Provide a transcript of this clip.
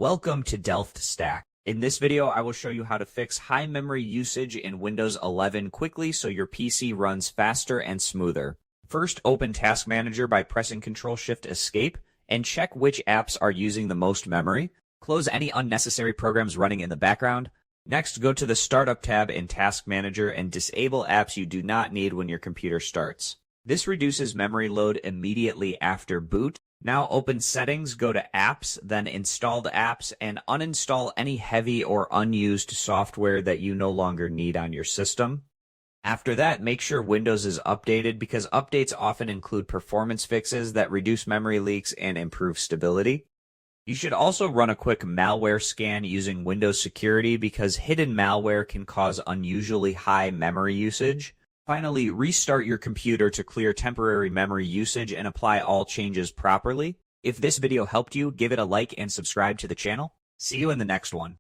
Welcome to Delft Stack. In this video, I will show you how to fix high memory usage in Windows 11 quickly so your PC runs faster and smoother. First, open Task Manager by pressing Ctrl-Shift-Escape and check which apps are using the most memory. Close any unnecessary programs running in the background. Next, go to the Startup tab in Task Manager and disable apps you do not need when your computer starts. This reduces memory load immediately after boot. Now open Settings, go to Apps, then Installed Apps, and uninstall any heavy or unused software that you no longer need on your system. After that, make sure Windows is updated because updates often include performance fixes that reduce memory leaks and improve stability. You should also run a quick malware scan using Windows Security because hidden malware can cause unusually high memory usage. Finally, restart your computer to clear temporary memory usage and apply all changes properly. If this video helped you, give it a like and subscribe to the channel. See you in the next one.